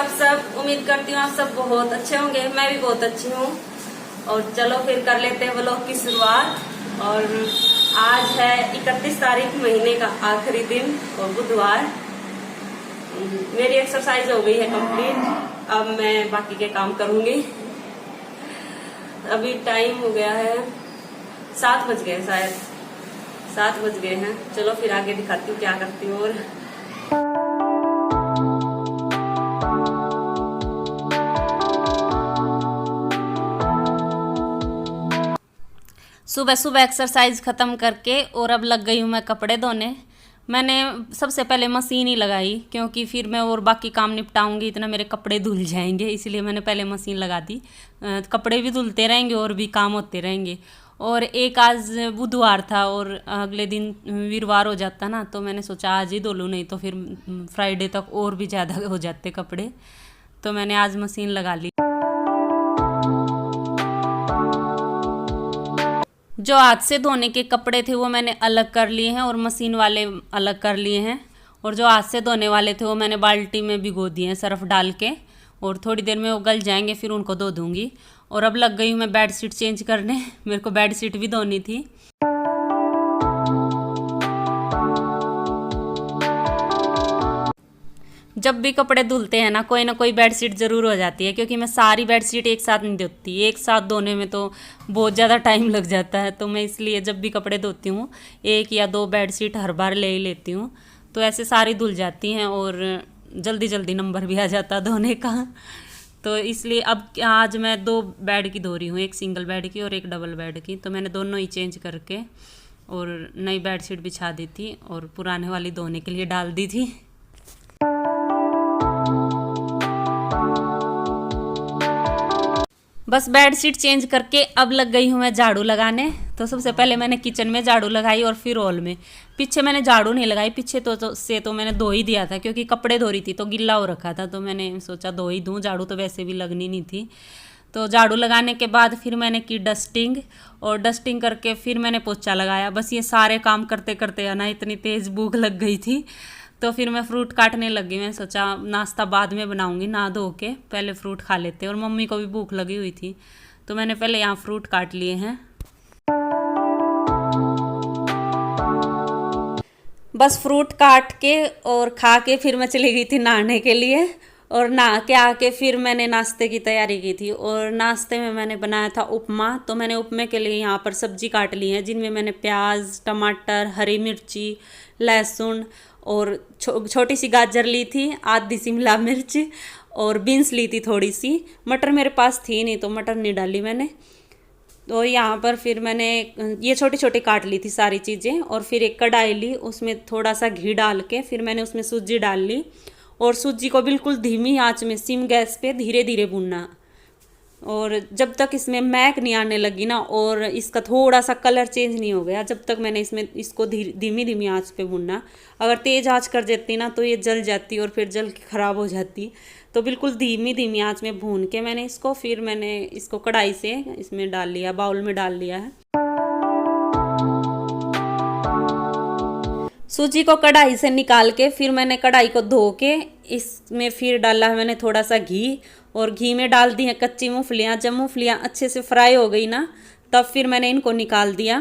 आप सब? उम्मीद करती हूँ आप सब बहुत अच्छे होंगे। मैं भी बहुत अच्छी हूँ। और चलो फिर कर लेते हैं व्लॉग की शुरुआत। और आज है 31 तारीख, महीने का आखिरी दिन और बुधवार। मेरी एक्सरसाइज हो गई है कंप्लीट। अब मैं बाकी के काम करूंगी। अभी टाइम हो गया है 7 बज गए, शायद 7 बज गए हैं। चलो फिर आगे दिखाती हूँ क्या करती हूँ। और सुबह सुबह एक्सरसाइज ख़त्म करके और अब लग गई हूँ मैं कपड़े धोने। मैंने सबसे पहले मशीन ही लगाई, क्योंकि फिर मैं और बाकी काम निपटाऊंगी, इतना मेरे कपड़े धुल जाएंगे, इसलिए मैंने पहले मशीन लगा दी। कपड़े भी धुलते रहेंगे और भी काम होते रहेंगे। और एक आज बुधवार था और अगले दिन वीरवार हो जाता ना, तो मैंने सोचा आज ही धो लूँ, नहीं तो फिर फ्राइडे तक और भी ज़्यादा हो जाते कपड़े। तो मैंने आज मशीन लगा ली। जो हाथ से धोने के कपड़े थे वो मैंने अलग कर लिए हैं और मशीन वाले अलग कर लिए हैं। और जो हाथ से धोने वाले थे वो मैंने बाल्टी में भिगो दिए हैं सर्फ डाल के, और थोड़ी देर में वो गल जाएंगे, फिर उनको धो दूंगी। और अब लग गई हूँ मैं बेड शीट चेंज करने। मेरे को बेड शीट भी धोनी थी। जब भी कपड़े धुलते हैं ना कोई बेडशीट ज़रूर हो जाती है, क्योंकि मैं सारी बेडशीट एक साथ नहीं धोती। एक साथ धोने में तो बहुत ज़्यादा टाइम लग जाता है, तो मैं इसलिए जब भी कपड़े धोती हूँ 1 या 2 बेडशीट हर बार ले ही लेती हूँ। तो ऐसे सारी धुल जाती हैं और जल्दी जल्दी नंबर भी आ जाता है धोने का। तो इसलिए अब आज मैं 2 बेड की धो रही हूँ, एक सिंगल बेड की और एक डबल बेड की। तो मैंने दोनों ही चेंज करके और नई बेडशीट बिछा दी थी और पुराने वाली धोने के लिए डाल दी थी। बस बेडशीट चेंज करके अब लग गई हूँ मैं झाड़ू लगाने। तो सबसे पहले मैंने किचन में झाड़ू लगाई और फिर हॉल में। पीछे मैंने झाड़ू नहीं लगाई, पीछे तो मैंने धो ही दिया था, क्योंकि कपड़े धो रही थी तो गिल्ला हो रखा था, तो मैंने सोचा धो ही दूँ, झाड़ू तो वैसे भी लगनी नहीं थी। तो झाड़ू लगाने के बाद फिर मैंने की डस्टिंग, और डस्टिंग करके फिर मैंने पोछा लगाया। बस ये सारे काम करते करते है ना इतनी तेज़ भूख लग गई थी, तो फिर मैं फ्रूट काटने लगी। मैं सोचा नाश्ता बाद में बनाऊंगी, नहा धो के पहले फ्रूट खा लेते। और मम्मी को भी भूख लगी हुई थी, तो मैंने पहले यहाँ फ्रूट काट लिए हैं। बस फ्रूट काट के और खा के फिर मैं चली गई थी नहाने के लिए। और नहा के आके फिर मैंने नाश्ते की तैयारी की थी। और नाश्ते में मैंने बनाया था उपमा। तो मैंने उपमे के लिए यहाँ पर सब्जी काट ली है, जिनमें मैंने प्याज, टमाटर, हरी मिर्ची, लहसुन और छोटी सी गाजर ली थी, आधी शिमला मिर्च और बीन्स ली थी थोड़ी सी। मटर मेरे पास थी नहीं तो मटर नहीं डाली मैंने। तो यहाँ पर फिर मैंने ये छोटी छोटी काट ली थी सारी चीज़ें। और फिर एक कढ़ाई ली, उसमें थोड़ा सा घी डाल के फिर मैंने उसमें सूजी डाल ली। और सूजी को बिल्कुल धीमी आंच में सिम गैस पे धीरे धीरे भूनना। और जब तक इसमें महक नहीं आने लगी ना और इसका थोड़ा सा कलर चेंज नहीं हो गया, जब तक मैंने इसको धीमी धीमी आंच पे भूनना। अगर तेज़ आंच कर देती ना तो ये जल जाती और फिर जल के ख़राब हो जाती। तो बिल्कुल धीमी धीमी आंच में भून के मैंने इसको कढ़ाई से इसमें डाल लिया, बाउल में डाल लिया है। सूजी को कढ़ाई से निकाल के फिर मैंने कढ़ाई को धो के इसमें फिर डाला है मैंने थोड़ा सा घी। और घी में डाल दी है कच्ची मूंगफलियाँ। जब मूंगफलियाँ अच्छे से फ्राई हो गई ना, तब फिर मैंने इनको निकाल दिया।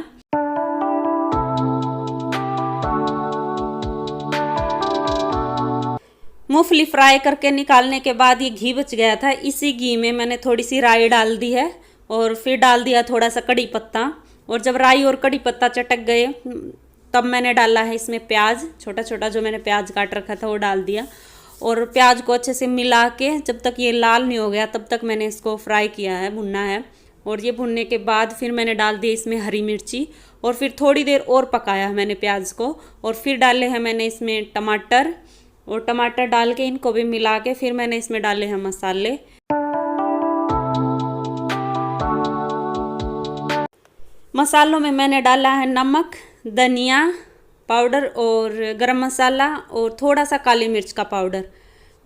मूंगफली फ्राई करके निकालने के बाद ये घी बच गया था, इसी घी में मैंने थोड़ी सी राई डाल दी है और फिर डाल दिया थोड़ा सा कड़ी पत्ता। और जब राई और कड़ी पत्ता चटक गए तब मैंने डाला है इसमें प्याज, छोटा छोटा जो मैंने प्याज काट रखा था वो डाल दिया। और प्याज को अच्छे से मिला के जब तक ये लाल नहीं हो गया तब तक मैंने इसको फ्राई किया है, भुनना है। और ये भुनने के बाद फिर मैंने डाल दी इसमें हरी मिर्ची और फिर थोड़ी देर और पकाया है मैंने प्याज को। और फिर डाले हैं मैंने इसमें टमाटर, और टमाटर डाल के इनको भी मिला के फिर मैंने इसमें डाले हैं मसाले। मसालों में मैंने डाला है नमक, धनिया पाउडर और गरम मसाला और थोड़ा सा काली मिर्च का पाउडर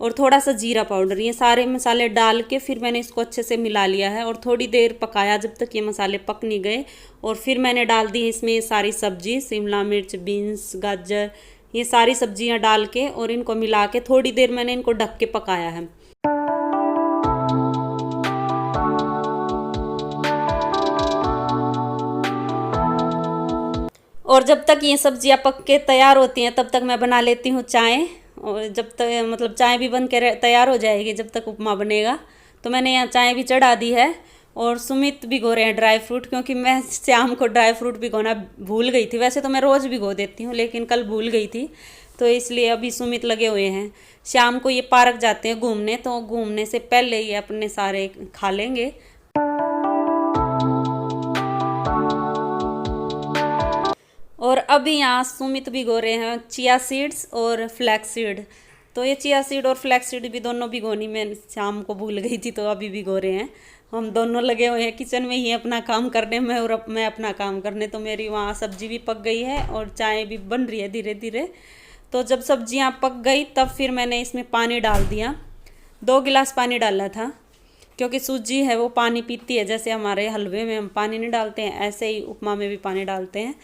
और थोड़ा सा जीरा पाउडर। ये सारे मसाले डाल के फिर मैंने इसको अच्छे से मिला लिया है और थोड़ी देर पकाया जब तक ये मसाले पक नहीं गए। और फिर मैंने डाल दी इसमें सारी सब्जी, शिमला मिर्च, बीन्स, गाजर, ये सारी सब्जियां डाल के और इनको मिला के थोड़ी देर मैंने इनको ढक के पकाया है। और जब तक ये सब्जियां पक के तैयार होती हैं तब तक मैं बना लेती हूँ चाय। और जब तक मतलब चाय भी बन के तैयार हो जाएगी जब तक उपमा बनेगा। तो मैंने यहाँ चाय भी चढ़ा दी है और सुमित भिगो रहे हैं ड्राई फ्रूट, क्योंकि मैं शाम को ड्राई फ्रूट भिगोना भूल गई थी। वैसे तो मैं रोज़ भिगो देती हूँ लेकिन कल भूल गई थी, तो इसलिए अभी सुमित लगे हुए हैं। शाम को ये पार्क जाते हैं घूमने, तो घूमने से पहले ये अपने सारे खा लेंगे। और अभी यहाँ सुमित भिगो रहे हैं चिया सीड्स और फ्लैक्स सीड। तो ये चिया सीड और फ्लैक्स सीड भी दोनों भिगोनी मैं शाम को भूल गई थी, तो अभी भिगो रहे हैं। हम दोनों लगे हुए हैं किचन में ही अपना काम करने में और मैं अपना काम करने। तो मेरी वहाँ सब्जी भी पक गई है और चाय भी बन रही है धीरे धीरे। तो जब सब्जियाँ पक गई तब फिर मैंने इसमें पानी डाल दिया। 2 गिलास पानी डाला था, क्योंकि सूजी है वो पानी पीती है। जैसे हमारे हलवे में हम पानी नहीं डालते हैं, ऐसे ही उपमा में भी पानी डालते हैं।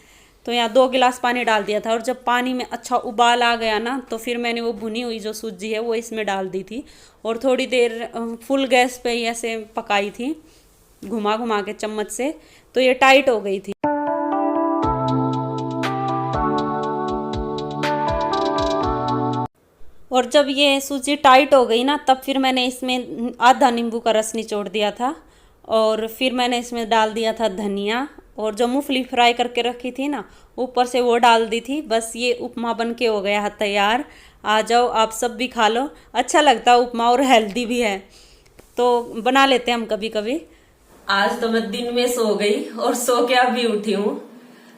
तो यहाँ 2 गिलास पानी डाल दिया था। और जब पानी में अच्छा उबाल आ गया ना, तो फिर मैंने वो भुनी हुई जो सूजी है वो इसमें डाल दी थी और थोड़ी देर फुल गैस पे ही ऐसे पकाई थी, घुमा घुमा के चम्मच से। तो ये टाइट हो गई थी। और जब ये सूजी टाइट हो गई ना, तब फिर मैंने इसमें आधा नींबू का रस निचोड़ दिया था। और फिर मैंने इसमें डाल दिया था धनिया, और जो मूंगफली फ्राई करके रखी थी ना ऊपर से वो डाल दी थी। बस ये उपमा बन के हो गया है तैयार। आ जाओ आप सब भी खा लो, अच्छा लगता है उपमा और हेल्दी भी है, तो बना लेते हैं हम कभी कभी। आज तो मैं दिन में सो गई और सो के अभी उठी हूँ।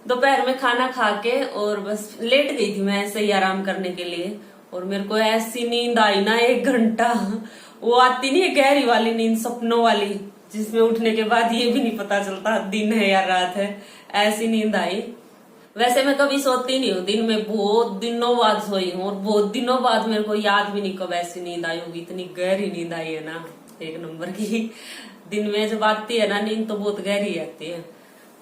दोपहर में खाना खा के और बस लेट गई थी मैं ऐसे ही आराम करने के लिए। और मेरे को ऐसी नींद आई ना 1 घंटा, वो आती नहीं है गहरी वाली नींद, सपनों वाली, जिसमें उठने के बाद ये भी नहीं पता चलता दिन है या रात है। ऐसी नींद आई। वैसे मैं कभी सोती नहीं हूँ दिन में, बहुत दिनों बाद सोई हूँ। और बहुत दिनों बाद मेरे को याद भी नहीं कब ऐसी नींद आई होगी। इतनी गहरी नींद आई है ना, 1 नंबर की। दिन में जब आती है ना नींद तो बहुत गहरी आती है,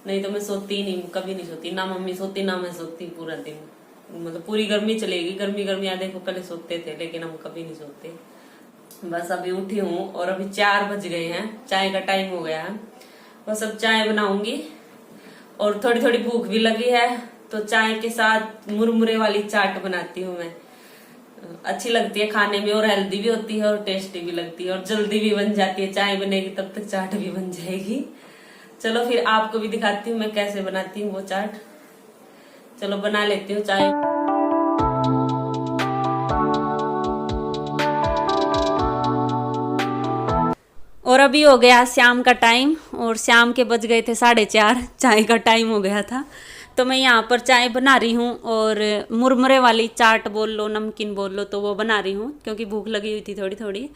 नहीं तो मैं सोती नहीं, कभी नहीं सोती। ना मम्मी सोती ना मैं सोती पूरा दिन। मतलब पूरी गर्मी चलेगी, गर्मी आ देखो पहले सोते थे, लेकिन हम कभी नहीं सोते। बस अभी उठी हूँ और अभी 4 बज गए हैं, चाय का टाइम हो गया है। बस अब चाय बनाऊंगी और थोड़ी थोड़ी भूख भी लगी है, तो चाय के साथ मुरमुरे वाली चाट बनाती हूँ मैं। अच्छी लगती है खाने में और हेल्दी भी होती है और टेस्टी भी लगती है और जल्दी भी बन जाती है। चाय बनेगी तब तक चाट भी बन जाएगी। चलो फिर आपको भी दिखाती हूँ मैं कैसे बनाती हूँ वो चाट। चलो बना लेती हूँ चाय। और अभी हो गया शाम का टाइम और शाम के बज गए थे 4:30, चाय का टाइम हो गया था। तो मैं यहाँ पर चाय बना रही हूँ और मुरमुरे वाली चाट बोल लो, नमकीन बोल लो, तो वो बना रही हूँ क्योंकि भूख लगी हुई थी थोड़ी थोड़ी।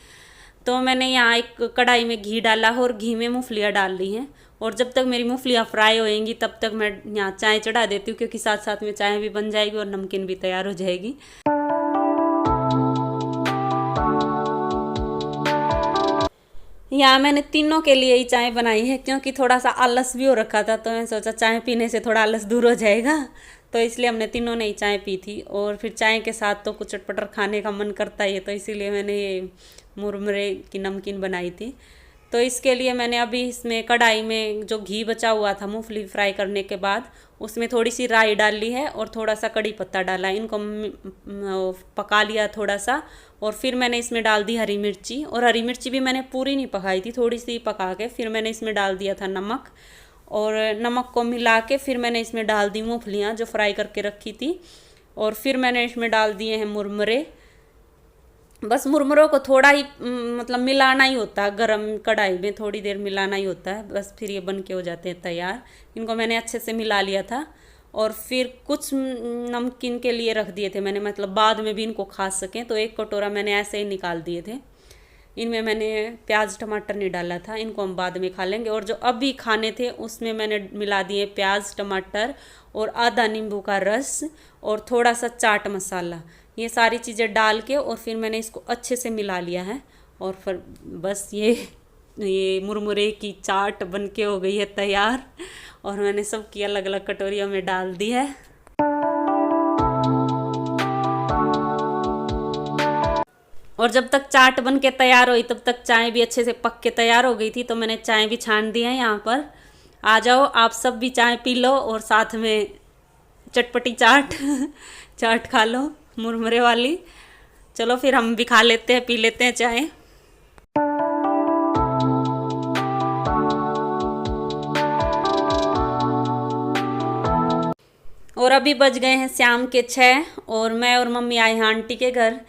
तो मैंने यहाँ एक कढ़ाई में घी डाला और घी में मूंगफलियाँ डाल ली हैं। और जब तक मेरी मूंगफलियाँ फ्राई होएंगी तब तक मैं यहाँ चाय चढ़ा देती हूँ, क्योंकि साथ साथ में चाय भी बन जाएगी और नमकीन भी तैयार हो जाएगी। यहाँ मैंने तीनों के लिए ही चाय बनाई है, क्योंकि थोड़ा सा आलस भी हो रखा था, तो मैं सोचा चाय पीने से थोड़ा आलस दूर हो जाएगा, तो इसलिए हमने तीनों ने ही चाय पी थी। और फिर चाय के साथ तो कुछ चटपटर खाने का मन करता ही है, तो इसीलिए मैंने ये मुरमुरे की नमकीन बनाई थी। तो इसके लिए मैंने अभी इसमें कढ़ाई में जो घी बचा हुआ था मूंगफली फ्राई करने के बाद, उसमें थोड़ी सी राई डाल ली है और थोड़ा सा कड़ी पत्ता डाला। इनको पका लिया थोड़ा सा। और फिर मैंने इसमें डाल दी हरी मिर्ची, और हरी मिर्ची भी मैंने पूरी नहीं पकाई थी, थोड़ी सी पका के फिर मैंने इसमें डाल दिया था नमक। और नमक को मिला के फिर मैंने इसमें डाल दी मूंगफलियाँ जो फ्राई करके रखी थी। और फिर मैंने इसमें डाल दिए हैं मुरमुरे। बस मुरमुरों को थोड़ा ही मतलब मिलाना ही होता है, गरम कढ़ाई में थोड़ी देर मिलाना ही होता है, बस फिर ये बन के हो जाते हैं तैयार। इनको मैंने अच्छे से मिला लिया था। और फिर कुछ नमकीन के लिए रख दिए थे मैंने, मतलब बाद में भी इनको खा सकें, तो 1 कटोरा मैंने ऐसे ही निकाल दिए थे। इनमें मैंने प्याज टमाटर नहीं डाला था, इनको हम बाद में खा लेंगे। और जो अभी खाने थे उसमें मैंने मिला दिए प्याज टमाटर और आधा नींबू का रस और थोड़ा सा चाट मसाला। ये सारी चीज़ें डाल के और फिर मैंने इसको अच्छे से मिला लिया है। और फिर बस ये मुरमुरे की चाट बन के हो गई है तैयार। और मैंने सबकी अलग अलग कटोरियों में डाल दी है। और जब तक चाट बन के तैयार हुई तब तक चाय भी अच्छे से पक के तैयार हो गई थी, तो मैंने चाय भी छान दी है यहाँ पर। आ जाओ आप सब भी चाय पी लो और साथ में चटपटी चाट चाट खा लो मुरमुरे वाली। चलो फिर हम भी खा लेते हैं, पी लेते हैं चाय। और अभी बज गए हैं शाम के 6 और मैं और मम्मी आए हैं आंटी के घर,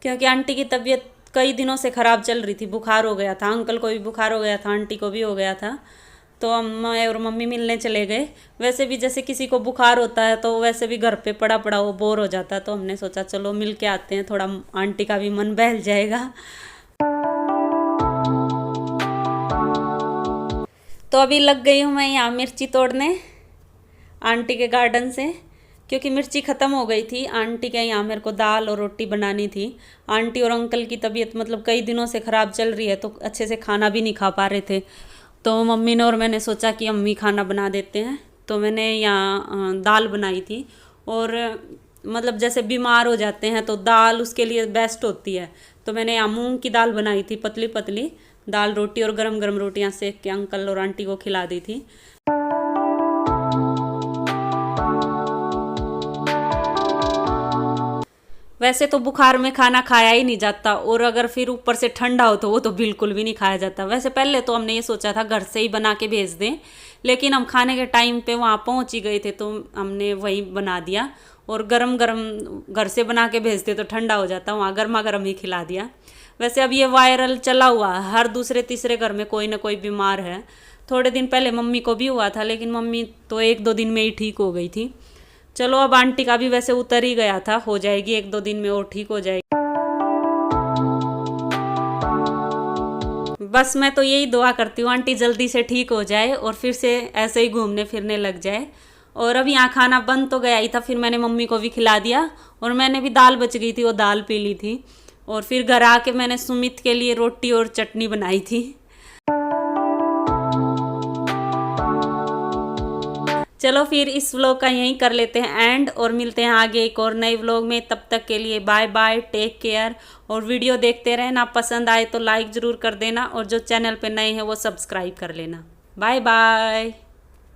क्योंकि आंटी की तबीयत कई दिनों से ख़राब चल रही थी। बुखार हो गया था, अंकल को भी बुखार हो गया था, आंटी को भी हो गया था। तो हम मैं और मम्मी मिलने चले गए। वैसे भी जैसे किसी को बुखार होता है तो वैसे भी घर पे पड़ा पड़ा वो बोर हो जाता है, तो हमने सोचा चलो मिल के आते हैं, थोड़ा आंटी का भी मन बहल जाएगा। तो अभी लग गई हूँ मैं यहाँ मिर्ची तोड़ने आंटी के गार्डन से, क्योंकि मिर्ची ख़त्म हो गई थी। आंटी के यहाँ मेरे को दाल और रोटी बनानी थी। आंटी और अंकल की तबीयत मतलब कई दिनों से ख़राब चल रही है, तो अच्छे से खाना भी नहीं खा पा रहे थे। तो मम्मी ने और मैंने सोचा कि हम ही खाना बना देते हैं। तो मैंने यहाँ दाल बनाई थी। और मतलब जैसे बीमार हो जाते हैं तो दाल उसके लिए बेस्ट होती है। तो मैंने यहाँ मूंग की दाल बनाई थी, पतली पतली दाल रोटी, और गरम गरम रोटियाँ सेक के अंकल और आंटी को खिला दी थी। वैसे तो बुखार में खाना खाया ही नहीं जाता, और अगर फिर ऊपर से ठंडा हो तो वो तो बिल्कुल भी नहीं खाया जाता। वैसे पहले तो हमने ये सोचा था घर से ही बना के भेज दें, लेकिन हम खाने के टाइम पे वहाँ पहुँच ही गए थे तो हमने वही बना दिया। और गरम गरम घर से बना के भेजते तो ठंडा हो जाता, वहाँ गर्मा गर्म ही खिला दिया। वैसे अब ये वायरल चला हुआ है, हर दूसरे तीसरे घर में कोई ना कोई बीमार है। थोड़े दिन पहले मम्मी को भी हुआ था, लेकिन मम्मी तो 1-2 दिन में ही ठीक हो गई थी। चलो अब आंटी का भी वैसे उतर ही गया था, हो जाएगी 1-2 दिन में और ठीक हो जाएगी। बस मैं तो यही दुआ करती हूँ आंटी जल्दी से ठीक हो जाए और फिर से ऐसे ही घूमने फिरने लग जाए। और अब यहाँ खाना बन तो गया ही था, फिर मैंने मम्मी को भी खिला दिया, और मैंने भी दाल बच गई थी वो दाल पी ली थी। और फिर घर आके मैंने सुमित के लिए रोटी और चटनी बनाई थी। चलो फिर इस व्लॉग का यहीं कर लेते हैं एंड, और मिलते हैं आगे एक और नए व्लॉग में। तब तक के लिए बाय बाय, टेक केयर। और वीडियो देखते रहना, पसंद आए तो लाइक ज़रूर कर देना, और जो चैनल पे नए हैं वो सब्सक्राइब कर लेना। Bye bye.